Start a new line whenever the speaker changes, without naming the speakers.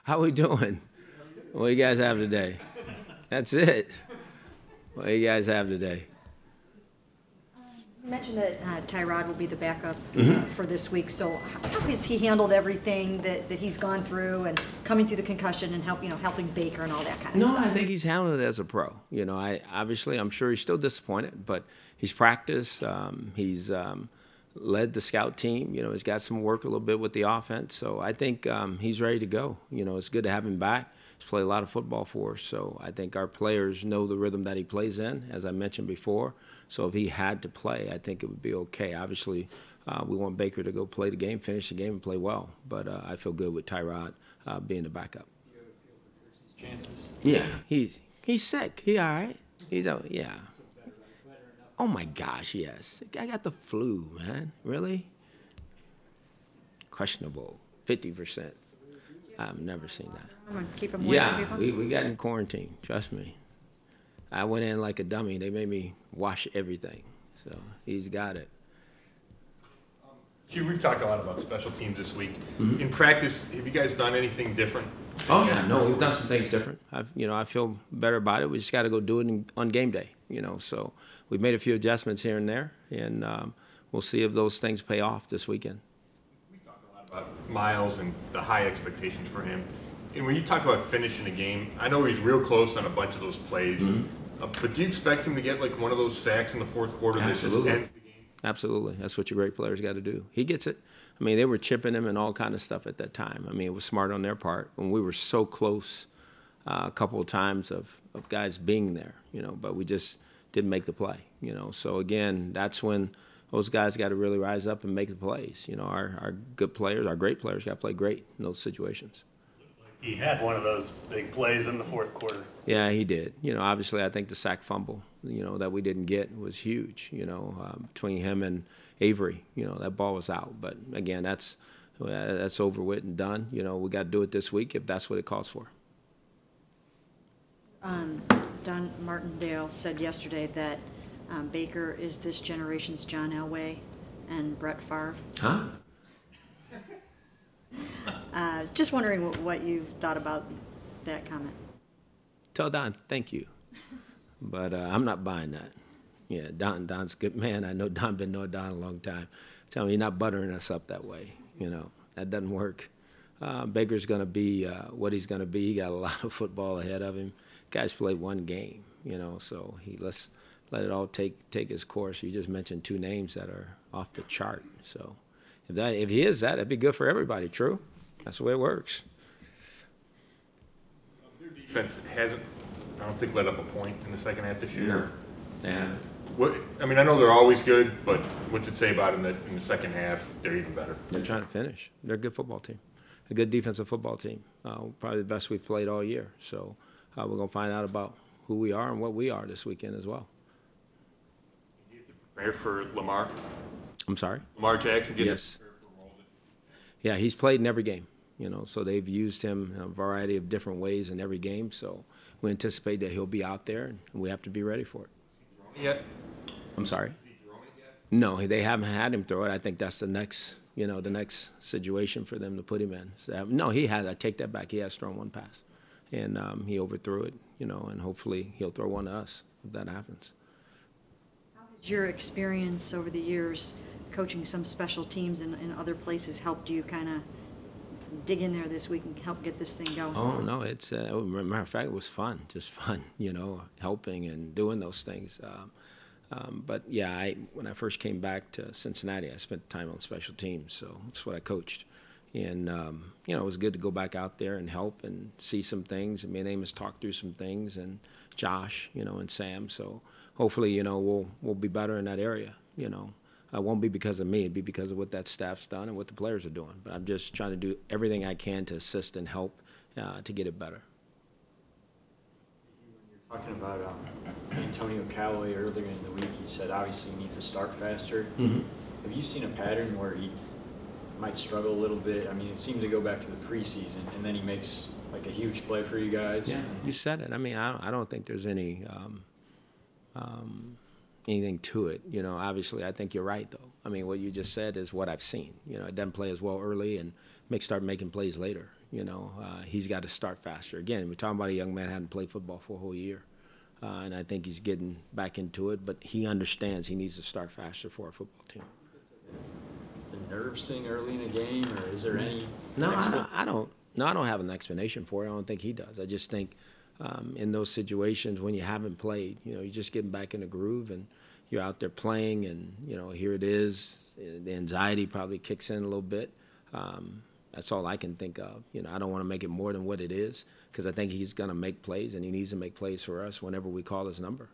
How we doing? What do you guys have today? That's it. What do you guys have today?
You mentioned that Tyrod will be the backup
Mm-hmm.
for this week. So how has he handled everything that he's gone through and coming through the concussion and helping Baker and all that kind of
No,
stuff?
I think he's handled it as a pro. I'm sure he's still disappointed, but he's practiced. He's led the scout team. He's got some work a little bit with the offense. So I think he's ready to go. It's good to have him back. He's played a lot of football for us. So I think our players know the rhythm that he plays in, as I mentioned before. So if he had to play, I think it would be okay. Obviously, we want Baker to go play the game, finish the game, and play well. But I feel good with Tyrod being the backup.
Chances.
Yeah, he's sick. He all right. He's out. Yeah. Oh my gosh, yes. I got the flu, man. Really? Questionable. 50%. I've never seen that.
I'm going to keep him away from
Yeah,
people.
we got in quarantine. Trust me. I went in like a dummy. They made me wash everything. So he's got it.
Hugh, we've talked a lot about special teams this week. In practice, have you guys done anything different?
Oh yeah, no, we've done some things different. I feel better about it. We just got to go do it on game day. So we've made a few adjustments here and there, and we'll see if those things pay off this weekend.
We talked a lot about Miles and the high expectations for him. And when you talk about finishing a game, I know he's real close on a bunch of those plays. But do you expect him to get like one of those sacks in the fourth quarter that just
Absolutely.
ends the game?
Absolutely. That's what your great players got to do. He gets it. I mean, they were chipping him and all kind of stuff at that time. I mean, it was smart on their part. When we were so close a couple of times of guys being there, but we just didn't make the play, So, again, that's when those guys got to really rise up and make the plays. Our good players, our great players got to play great in those situations.
He had one of those big plays in the fourth quarter.
Yeah, he did. Obviously, I think the sack fumble, that we didn't get was huge. Between him and Avery, that ball was out. But again, that's over with and done. We got to do it this week if that's what it calls for.
Don Martindale said yesterday that Baker is this generation's John Elway and Brett Favre.
Huh?
Just wondering what you thought about that comment.
Tell Don thank you. But I'm not buying that. Yeah, Don's a good man. I know Don, been knowing Don a long time. Tell him you're not buttering us up that way. That doesn't work. Baker's going to be what he's going to be. He got a lot of football ahead of him. Guy's played one game, so let's let it all take his course. You just mentioned two names that are off the chart. So if he is that, that'd be good for everybody. True? That's the way it works.
Their defense hasn't, I don't think, let up a point in the second half this year.
Yeah.
I know they're always good, but what's it say about in the second half? They're even better.
They're trying to finish. They're a good football team, a good defensive football team. Probably the best we've played all year. So we're going to find out about who we are and what we are this weekend as well.
You have to prepare for Lamar.
I'm sorry?
Lamar Jackson.
Yes. Yeah, he's played in every game. So they've used him in a variety of different ways in every game. So we anticipate that he'll be out there, and we have to be ready for it.
Yet?
I'm sorry?
Has he thrown it yet?
No, they haven't had him throw it. I think that's the next situation for them to put him in. So, no, he has. I take that back. He has thrown one pass, and he overthrew it. And hopefully he'll throw one to us if that happens.
How has your experience over the years coaching some special teams in other places helped you kind of dig in there this week and help get this thing going?
Oh, no, it's matter of fact, it was fun, just fun, helping and doing those things. But yeah, when I first came back to Cincinnati, I spent time on special teams, so that's what I coached. And it was good to go back out there and help and see some things. And me and Amos talked through some things, and Josh, and Sam. So hopefully, we'll be better in that area. It won't be because of me. It'd be because of what that staff's done and what the players are doing. But I'm just trying to do everything I can to assist and help to get it better.
Talking about Antonio Callaway earlier in the week, he said obviously he needs to start faster.
Mm-hmm.
Have you seen a pattern where he might struggle a little bit? I mean, it seemed to go back to the preseason, and then he makes like a huge play for you guys.
Yeah, you said it. I mean, I don't think there's any anything to it. Obviously, I think you're right, though. I mean, what you just said is what I've seen. It doesn't play as well early and start making plays later. He's got to start faster. Again, we're talking about a young man who hadn't played football for a whole year. And I think he's getting back into it, but he understands he needs to start faster for a football team.
The nerves thing early in a game, or is there any?
No, I don't. No, I don't have an explanation for it. I don't think he does. I just think in those situations when you haven't played, you're just getting back in the groove and you're out there playing, and here it is. The anxiety probably kicks in a little bit. That's all I can think of. I don't want to make it more than what it is, because I think he's going to make plays, and he needs to make plays for us whenever we call his number.